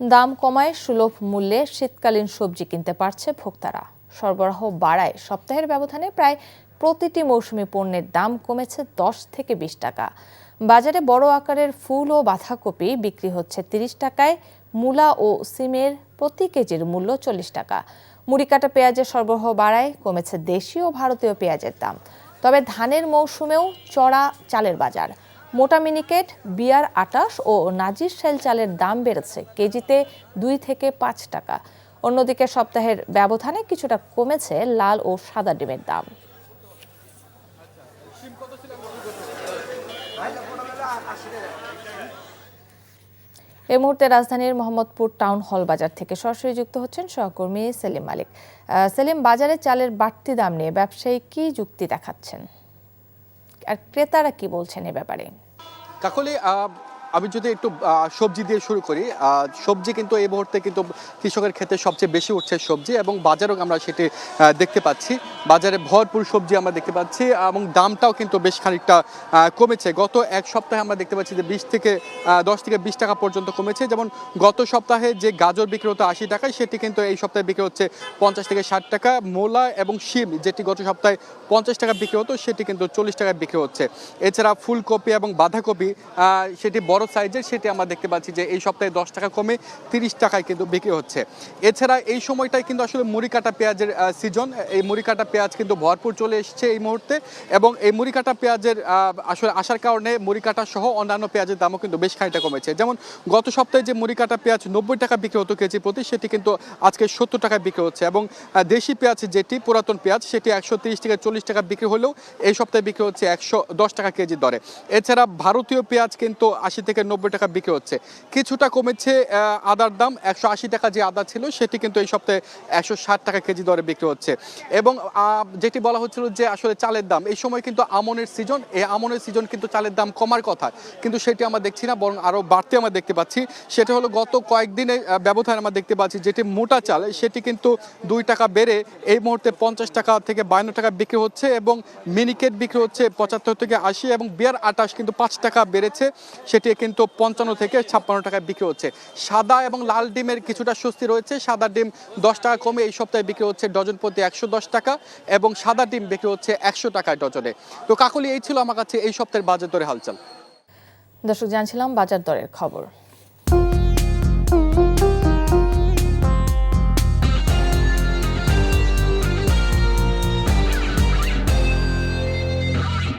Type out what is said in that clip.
দাম কমায় সুলভ মূল্যে শীতকালীন সবজি কিনতে পারছে ভোক্তারা। সরবরাহ বাড়ায় সপ্তাহের ব্যবধানে প্রায় প্রতিটি মৌসুমী পণ্যের দাম কমেছে 10 থেকে 20 টাকা। বাজারে বড় আকারের ফুল ও বাঁধাকপি বিক্রি হচ্ছে 30 টাকায়, মূলা ও সিমের প্রতি কেজির মূল্য 40 টাকা। মুড়ি কাটা পেঁয়াজের সরবরাহ বাড়ায় কমেছে দেশি ও ভারতীয় পেঁয়াজের দাম। তবে ধানের মৌসুমেও চড়া চালের বাজার। মোটা মিনিকেট, বিয়ার 28 ও নাজির শাইল চালের দাম বেড়েছে কেজিতে 2 থেকে 5 টাকা। অন্যদিকে সপ্তাহের ব্যবধানে কিছুটা কমেছে লাল ও সাদা ডিমের দাম। এই মুহূর্তে রাজধানীর মোহাম্মদপুর টাউন হল বাজার থেকে সরাসরি যুক্ত হচ্ছেন সহকর্মী সেলিম মালিক। সেলিম, বাজারে চালের বাড়তি দাম নিয়ে ব্যবসায়ী কি যুক্তি দেখাচ্ছেন আর ক্রেতারা কি বলছেন এ ব্যাপারে? কাকলি, আমি যদি একটু সবজি দিয়ে শুরু করি। সবজি কিন্তু এই মুহূর্তে কিন্তু কৃষকের ক্ষেত্রে সবচেয়ে বেশি উঠছে সবজি, এবং বাজারেও আমরা সেটি দেখতে পাচ্ছি। বাজারে ভরপুর সবজি আমরা দেখতে পাচ্ছি এবং দামটাও কিন্তু বেশ খানিকটা কমেছে। গত এক সপ্তাহে আমরা দেখতে পাচ্ছি যে 10 থেকে 20 টাকা পর্যন্ত কমেছে। যেমন গত সপ্তাহে যে গাজর বিক্রি হতো 80 টাকায়, সেটি কিন্তু এই সপ্তাহে বিক্রি হচ্ছে 50 থেকে 60 টাকা। মূলা এবং শিম, যেটি গত সপ্তাহে 50 টাকা বিক্রি হতো, সেটি কিন্তু 40 টাকায় বিক্রি হচ্ছে। এছাড়া ফুলকপি এবং বাঁধাকপি, সেটি বড় সাইজের, সেটি আমরা দেখতে পাচ্ছি যে এই সপ্তাহে 10 টাকা কমে 30 টাকায় কিন্তু বিক্রি হচ্ছে। এছাড়া এই সময়টাই কিন্তু আসলে মুড়ি কাটা পেঁয়াজের সিজন। এই মুড়ি কাটা পেঁয়াজ কিন্তু ভরপুর চলে এসেছে এই মুহূর্তে, এবং এই মুড়ি কাটা পেঁয়াজের আসলে আসার কারণে মুড়ি কাটা সহ অন্যান্য পেঁয়াজের দামও কিন্তু বেশ খানিকটা কমেছে। যেমন গত সপ্তাহে যে মুড়ি কাটা পেঁয়াজ 90 টাকা বিক্রি হতো কেজি প্রতি, সেটি কিন্তু আজকে 70 টাকায় বিক্রি হচ্ছে। এবং দেশি পেঁয়াজ, যেটি পুরাতন পেঁয়াজ, সেটি 130 থেকে 40 টাকা বিক্রি হলেও এই সপ্তাহে বিক্রি হচ্ছে 110 টাকা কেজি দরে। এছাড়া ভারতীয় পেঁয়াজ কিন্তু 80 থেকে 90 টাকা বিক্রি হচ্ছে। কিছুটা কমেছে আদার দাম। 180 টাকা যে আদা ছিল, সেটি কিন্তু এই সপ্তাহে 160 টাকা কেজি দরে বিক্রি হচ্ছে। এবং যেটি বলা হচ্ছিল যে আসলে চালের দাম, এই সময় কিন্তু আমনের সিজন, এই আমনের সিজন কিন্তু চালের দাম কমার কথা, কিন্তু সেটি আমরা দেখছি না, বরং আরও বাড়তে আমরা দেখতে পাচ্ছি। সেটা হলো গত কয়েকদিনে ব্যবধানে আমরা দেখতে পাচ্ছি যেটি মোটা চাল, সেটি কিন্তু 2 টাকা বেড়ে এই মুহূর্তে 50 টাকা থেকে 52 টাকা বিক্রি হচ্ছে, এবং মিনিকেট বিক্রি হচ্ছে 75 থেকে 80, এবং বিয়ার 28 কিন্তু 5 টাকা বেড়েছে, সেটি কিন্তু 55 থেকে 56 টাকায় বিক্রি হচ্ছে। সাদা এবং লাল ডিমের কিছুটা স্বস্তি রয়েছে। সাদা ডিম 10 টাকা কমে এই সপ্তাহে বিক্রি হচ্ছে ডজন প্রতি 110 টাকা, এবং সাদা ডিম বিক্রি হচ্ছে 100 টাকায় ডজনে। তো কাকলি, এই ছিল আমার কাছে এই সপ্তাহের বাজার দরে হালচাল। দর্শক, জানছিলাম বাজার দরের খবর।